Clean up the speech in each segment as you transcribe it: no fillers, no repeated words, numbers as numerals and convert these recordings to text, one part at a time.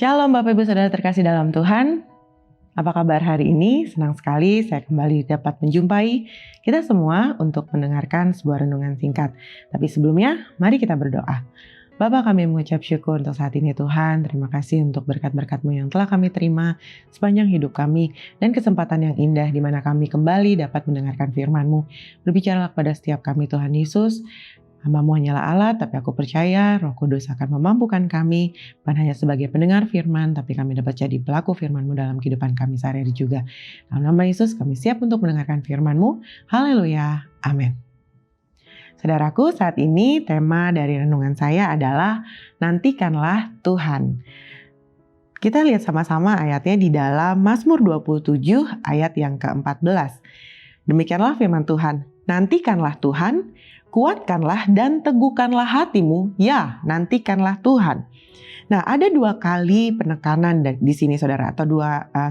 Shalom Bapak Ibu Saudara terkasih dalam Tuhan. Apa kabar hari ini? Senang sekali saya kembali dapat menjumpai kita semua untuk mendengarkan sebuah renungan singkat. Tapi sebelumnya, mari kita berdoa. Bapa, kami mengucap syukur untuk saat ini Tuhan. Terima kasih untuk berkat-berkat-Mu yang telah kami terima sepanjang hidup kami dan kesempatan yang indah di mana kami kembali dapat mendengarkan firman-Mu. Berbicaralah kepada setiap kami Tuhan Yesus. Hamba-Mu hanyalah alat, tapi aku percaya Roh Kudus akan memampukan kami, bukan hanya sebagai pendengar firman, tapi kami dapat jadi pelaku firman-Mu dalam kehidupan kami sehari-hari juga. Dalam nama Yesus, kami siap untuk mendengarkan firman-Mu. Haleluya. Amin. Saudaraku, saat ini tema dari renungan saya adalah nantikanlah Tuhan. Kita lihat sama-sama ayatnya di dalam Mazmur 27 ayat yang ke-14. Demikianlah firman Tuhan, nantikanlah Tuhan, kuatkanlah dan teguhkanlah hatimu, ya nantikanlah Tuhan. Nah, ada dua kali penekanan di sini saudara, atau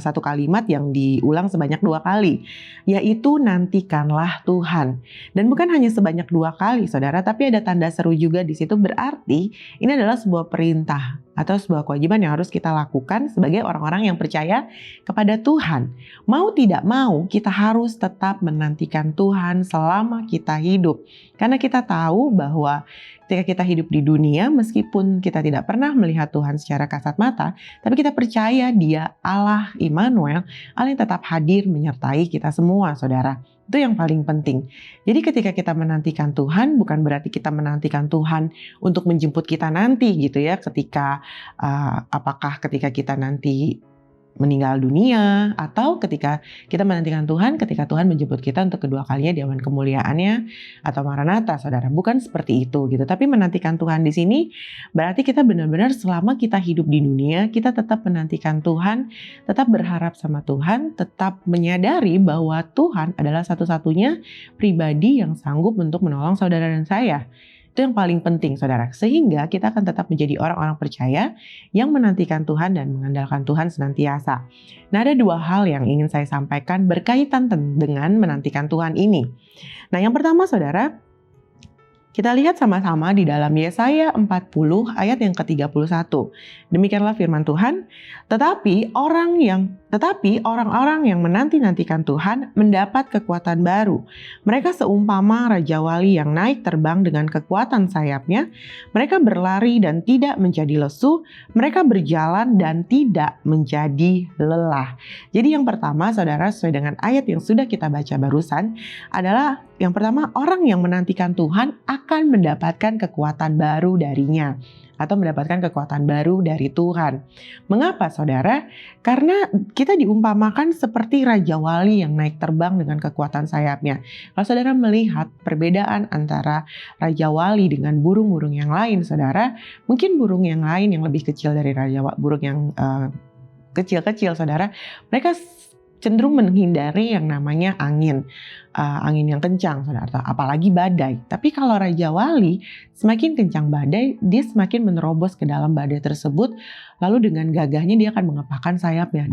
satu kalimat yang diulang sebanyak dua kali, yaitu nantikanlah Tuhan. Dan bukan hanya sebanyak dua kali saudara, tapi ada tanda seru juga di situ, berarti ini adalah sebuah perintah atau sebuah kewajiban yang harus kita lakukan sebagai orang-orang yang percaya kepada Tuhan. Mau tidak mau, kita harus tetap menantikan Tuhan selama kita hidup. Karena kita tahu bahwa ketika kita hidup di dunia, meskipun kita tidak pernah melihat Tuhan secara kasat mata, tapi kita percaya Dia Allah Immanuel, Allah yang tetap hadir menyertai kita semua, saudara. Itu yang paling penting. Jadi ketika kita menantikan Tuhan, bukan berarti kita menantikan Tuhan untuk menjemput kita nanti gitu ya, ketika apakah ketika kita nanti meninggal dunia, atau ketika kita menantikan Tuhan ketika Tuhan menjemput kita untuk kedua kalinya di awan kemuliaannya atau Maranatha, saudara. Bukan seperti itu gitu. Tapi menantikan Tuhan di sini berarti kita benar-benar selama kita hidup di dunia, kita tetap menantikan Tuhan, tetap berharap sama Tuhan, tetap menyadari bahwa Tuhan adalah satu-satunya pribadi yang sanggup untuk menolong saudara dan saya. Itu yang paling penting saudara, sehingga kita akan tetap menjadi orang-orang percaya yang menantikan Tuhan dan mengandalkan Tuhan senantiasa. Nah, ada dua hal yang ingin saya sampaikan berkaitan dengan menantikan Tuhan ini. Nah, yang pertama saudara, kita lihat sama-sama di dalam Yesaya 40 ayat yang ke-31. Demikianlah firman Tuhan, tetapi orang-orang yang menanti-nantikan Tuhan mendapat kekuatan baru. Mereka seumpama Raja Wali yang naik terbang dengan kekuatan sayapnya. Mereka berlari dan tidak menjadi lesu. Mereka berjalan dan tidak menjadi lelah. Jadi yang pertama saudara, sesuai dengan ayat yang sudah kita baca barusan, adalah yang pertama, orang yang menantikan Tuhan akan mendapatkan kekuatan baru darinya, atau mendapatkan kekuatan baru dari Tuhan. Mengapa saudara? Karena kita diumpamakan seperti Raja Wali yang naik terbang dengan kekuatan sayapnya. Kalau saudara melihat perbedaan antara Raja Wali dengan burung-burung yang lain, saudara, mungkin burung yang lain yang lebih kecil dari burung yang kecil-kecil, saudara, mereka cenderung menghindari yang namanya angin yang kencang, saudara, apalagi badai. Tapi kalau Raja Wali, semakin kencang badai, dia semakin menerobos ke dalam badai tersebut, lalu dengan gagahnya dia akan mengepakkan sayapnya.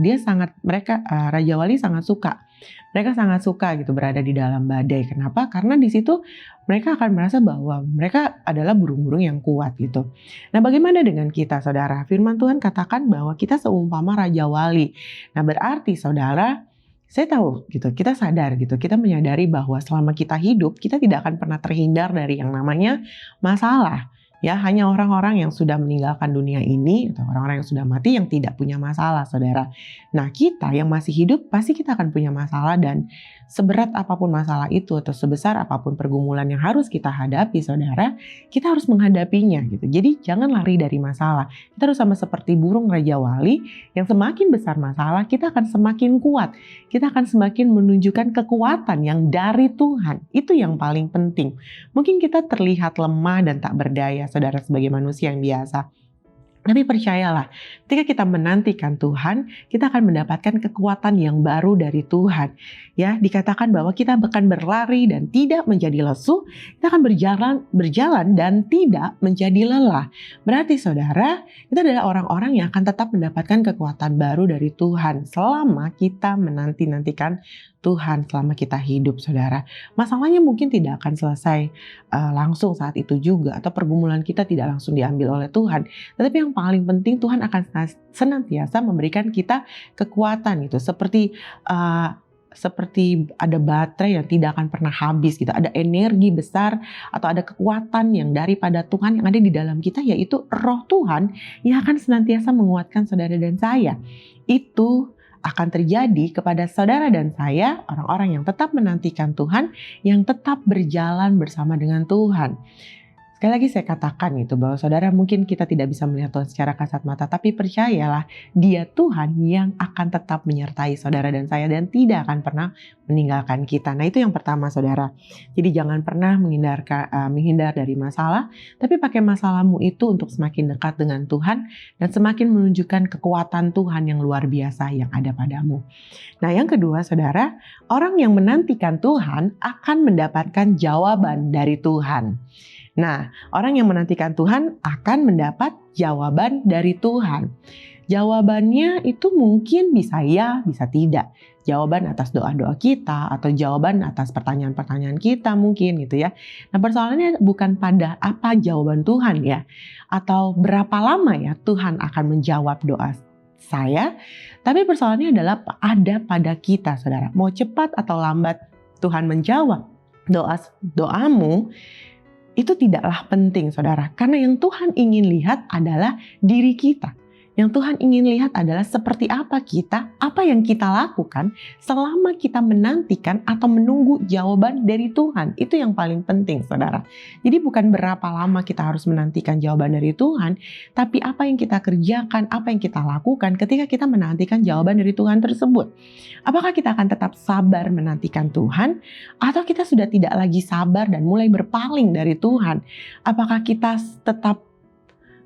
Raja Wali sangat suka. Mereka sangat suka gitu berada di dalam badai. Kenapa? Karena di situ mereka akan merasa bahwa mereka adalah burung-burung yang kuat gitu. Nah, bagaimana dengan kita, saudara? Firman Tuhan katakan bahwa kita seumpama Raja Wali. Nah, berarti saudara, saya tahu gitu, kita sadar gitu, kita menyadari bahwa selama kita hidup, kita tidak akan pernah terhindar dari yang namanya masalah. Ya, hanya orang-orang yang sudah meninggalkan dunia ini atau orang-orang yang sudah mati yang tidak punya masalah, saudara. Nah, kita yang masih hidup pasti kita akan punya masalah, dan seberat apapun masalah itu atau sebesar apapun pergumulan yang harus kita hadapi, saudara, kita harus menghadapinya gitu. Jadi jangan lari dari masalah. Kita harus sama seperti burung Raja Wali yang semakin besar masalah, kita akan semakin kuat. Kita akan semakin menunjukkan kekuatan yang dari Tuhan. Itu yang paling penting. Mungkin kita terlihat lemah dan tak berdaya, saudara, sebagai manusia yang biasa. Tapi percayalah, ketika kita menantikan Tuhan, kita akan mendapatkan kekuatan yang baru dari Tuhan. Ya, dikatakan bahwa kita akan berlari dan tidak menjadi lesu, kita akan berjalan dan tidak menjadi lelah. Berarti saudara, kita adalah orang-orang yang akan tetap mendapatkan kekuatan baru dari Tuhan selama kita menanti-nantikan Tuhan, selama kita hidup, saudara. Masalahnya mungkin tidak akan selesai langsung saat itu juga, atau pergumulan kita tidak langsung diambil oleh Tuhan. Tetapi yang paling penting, Tuhan akan senantiasa memberikan kita kekuatan itu, seperti ada baterai yang tidak akan pernah habis gitu. Ada energi besar atau ada kekuatan yang daripada Tuhan yang ada di dalam kita, yaitu Roh Tuhan yang akan senantiasa menguatkan saudara dan saya. Itu akan terjadi kepada saudara dan saya, orang-orang yang tetap menantikan Tuhan, yang tetap berjalan bersama dengan Tuhan. Sekali lagi saya katakan itu bahwa saudara, mungkin kita tidak bisa melihat Tuhan secara kasat mata, tapi percayalah, Dia Tuhan yang akan tetap menyertai saudara dan saya dan tidak akan pernah meninggalkan kita. Nah, itu yang pertama, saudara. Jadi jangan pernah menghindar dari masalah, tapi pakai masalahmu itu untuk semakin dekat dengan Tuhan dan semakin menunjukkan kekuatan Tuhan yang luar biasa yang ada padamu. Nah, yang kedua, saudara, orang yang menantikan Tuhan akan mendapatkan jawaban dari Tuhan. Nah, orang yang menantikan Tuhan akan mendapat jawaban dari Tuhan. Jawabannya itu mungkin bisa ya, bisa tidak. Jawaban atas doa-doa kita atau jawaban atas pertanyaan-pertanyaan kita mungkin gitu ya. Nah, persoalannya bukan pada apa jawaban Tuhan ya, atau berapa lama ya Tuhan akan menjawab doa saya. Tapi persoalannya adalah ada pada kita, saudara. Mau cepat atau lambat Tuhan menjawab doamu, itu tidaklah penting, saudara. Karena yang Tuhan ingin lihat adalah diri kita. Yang Tuhan ingin lihat adalah seperti apa kita, apa yang kita lakukan selama kita menantikan atau menunggu jawaban dari Tuhan. Itu yang paling penting, saudara. Jadi bukan berapa lama kita harus menantikan jawaban dari Tuhan, tapi apa yang kita kerjakan, apa yang kita lakukan ketika kita menantikan jawaban dari Tuhan tersebut. Apakah kita akan tetap sabar menantikan Tuhan, atau kita sudah tidak lagi sabar dan mulai berpaling dari Tuhan? Apakah kita tetap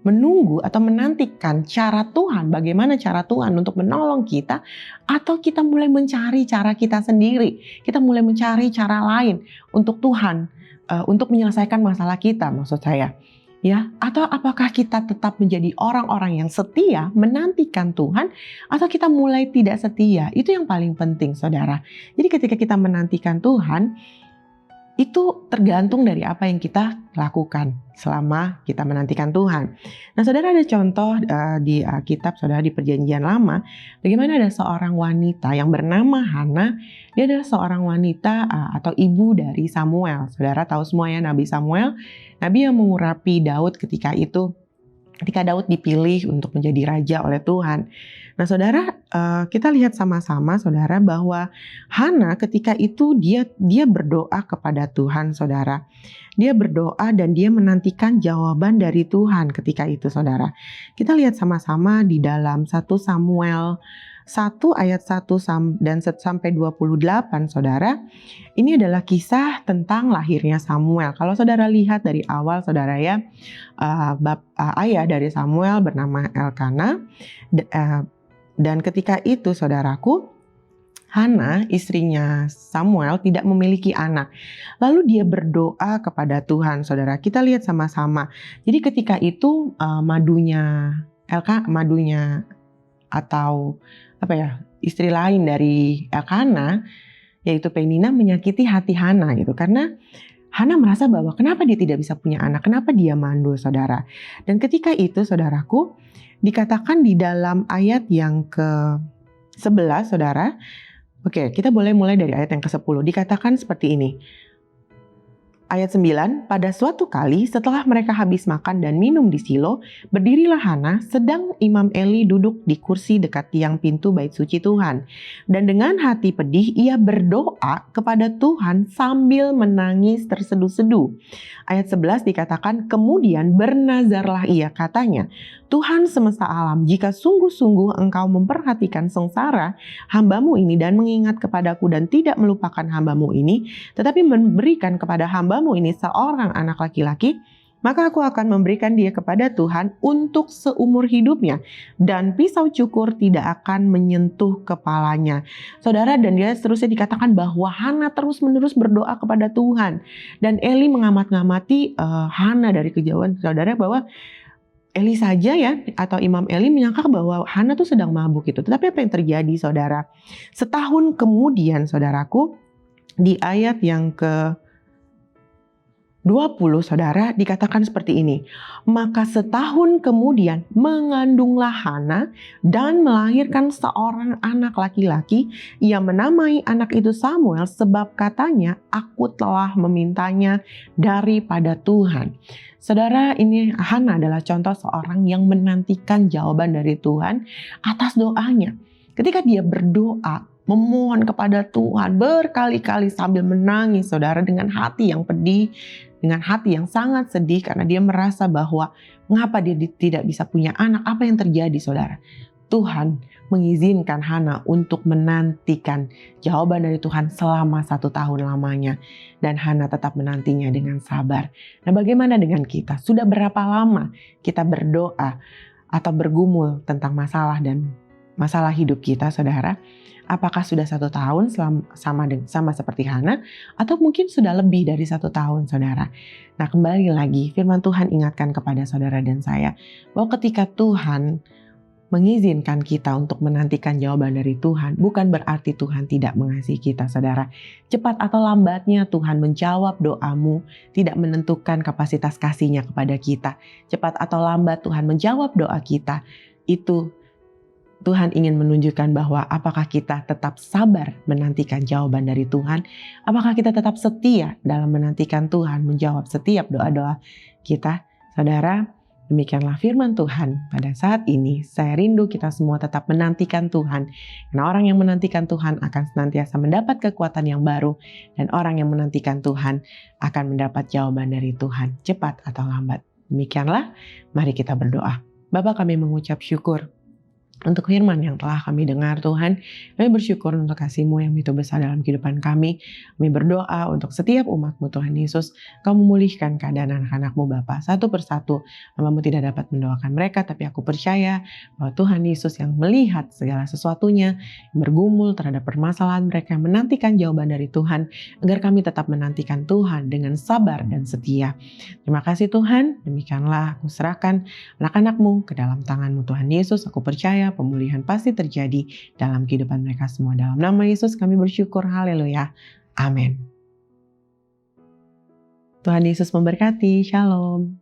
menunggu atau menantikan cara Tuhan, bagaimana cara Tuhan untuk menolong kita, atau kita mulai mencari cara kita sendiri, kita mulai mencari cara lain untuk Tuhan, untuk menyelesaikan masalah kita, maksud saya. Ya, atau apakah kita tetap menjadi orang-orang yang setia menantikan Tuhan, atau kita mulai tidak setia? Itu yang paling penting, saudara. Jadi ketika kita menantikan Tuhan, itu tergantung dari apa yang kita lakukan selama kita menantikan Tuhan. Nah, saudara, ada contoh di kitab, saudara, di Perjanjian Lama, bagaimana ada seorang wanita yang bernama Hana. Dia adalah seorang wanita atau ibu dari Samuel. Saudara tahu semuanya Nabi Samuel, nabi yang mengurapi Daud ketika Daud dipilih untuk menjadi raja oleh Tuhan. Nah, saudara, kita lihat sama-sama, saudara, bahwa Hana ketika itu dia berdoa kepada Tuhan, saudara. Dia berdoa dan dia menantikan jawaban dari Tuhan ketika itu, saudara. Kita lihat sama-sama di dalam 1 Samuel 1 ayat 1 dan sampai 28, saudara. Ini adalah kisah tentang lahirnya Samuel. Kalau saudara lihat dari awal, saudara ya, ayah dari Samuel bernama Elkana. Dan ketika itu, saudaraku, Hana, istrinya Samuel, tidak memiliki anak. Lalu dia berdoa kepada Tuhan, saudara. Kita lihat sama-sama. Jadi ketika itu madunya atau istri lain dari Elkana, yaitu Penina, menyakiti hati Hana gitu. Karena Hana merasa bahwa kenapa dia tidak bisa punya anak, kenapa dia mandul, saudara. Dan ketika itu, saudaraku, dikatakan di dalam ayat yang ke-11, saudara. Oke, kita boleh mulai dari ayat yang ke-10. Dikatakan seperti ini. Ayat 9, pada suatu kali setelah mereka habis makan dan minum di Silo, berdirilah Hana sedang Imam Eli duduk di kursi dekat tiang pintu bait suci Tuhan. Dan dengan hati pedih ia berdoa kepada Tuhan sambil menangis terseduh-seduh. Ayat 11 dikatakan, kemudian bernazarlah ia, katanya, Tuhan semesta alam, jika sungguh-sungguh engkau memperhatikan sengsara hambamu ini dan mengingat kepadaku dan tidak melupakan hambamu ini, tetapi memberikan kepada hambamu ini seorang anak laki-laki, maka aku akan memberikan dia kepada Tuhan untuk seumur hidupnya, dan pisau cukur tidak akan menyentuh kepalanya. Saudara, dan dia seterusnya dikatakan bahwa Hana terus-menerus berdoa kepada Tuhan. Dan Eli mengamat-ngamati Hana dari kejauhan, saudara, bahwa Eli saja ya, atau Imam Eli menyangka bahwa Hana tuh sedang mabuk gitu. Tetapi apa yang terjadi, saudara? Setahun kemudian, saudaraku, di ayat yang ke 20, saudara, dikatakan seperti ini. Maka setahun kemudian mengandunglah Hana dan melahirkan seorang anak laki-laki. Ia menamai anak itu Samuel sebab katanya, aku telah memintanya daripada Tuhan. Saudara, ini Hana adalah contoh seorang yang menantikan jawaban dari Tuhan atas doanya. Ketika dia berdoa, memohon kepada Tuhan berkali-kali sambil menangis, saudara, dengan hati yang pedih, dengan hati yang sangat sedih karena dia merasa bahwa mengapa dia tidak bisa punya anak. Apa yang terjadi, saudara? Tuhan mengizinkan Hana untuk menantikan jawaban dari Tuhan selama 1 tahun lamanya. Dan Hana tetap menantinya dengan sabar. Nah, bagaimana dengan kita? Sudah berapa lama kita berdoa atau bergumul tentang masalah dan masalah hidup kita, saudara? Apakah sudah 1 tahun sama seperti Hana, atau mungkin sudah lebih dari 1 tahun, saudara? Nah, kembali lagi, firman Tuhan ingatkan kepada saudara dan saya bahwa ketika Tuhan mengizinkan kita untuk menantikan jawaban dari Tuhan, bukan berarti Tuhan tidak mengasihi kita, saudara. Cepat atau lambatnya Tuhan menjawab doamu, tidak menentukan kapasitas kasih-Nya kepada kita. Cepat atau lambat Tuhan menjawab doa kita. Itu Tuhan ingin menunjukkan bahwa apakah kita tetap sabar menantikan jawaban dari Tuhan, apakah kita tetap setia dalam menantikan Tuhan menjawab setiap doa-doa kita, saudara. Demikianlah firman Tuhan pada saat ini. Saya rindu kita semua tetap menantikan Tuhan. Karena orang yang menantikan Tuhan akan senantiasa mendapat kekuatan yang baru. Dan orang yang menantikan Tuhan akan mendapat jawaban dari Tuhan, cepat atau lambat. Demikianlah, mari kita berdoa. Bapa, kami mengucap syukur untuk firman yang telah kami dengar, Tuhan. Kami bersyukur untuk kasih-Mu yang begitu besar dalam kehidupan kami. Kami berdoa untuk setiap umat-Mu, Tuhan Yesus. Kau memulihkan keadaan anak-anak-Mu, Bapa. Satu persatu, Hamba-Mu tidak dapat mendoakan mereka, tapi aku percaya bahwa Tuhan Yesus yang melihat segala sesuatunya, yang bergumul terhadap permasalahan mereka, yang menantikan jawaban dari Tuhan, agar kami tetap menantikan Tuhan dengan sabar dan setia. Terima kasih, Tuhan. Demikianlah aku serahkan anak-anak-Mu ke dalam tangan-Mu, Tuhan Yesus. Aku percaya pemulihan pasti terjadi dalam kehidupan mereka semua. Dalam nama Yesus kami bersyukur. Haleluya. Amin. Tuhan Yesus memberkati. Shalom.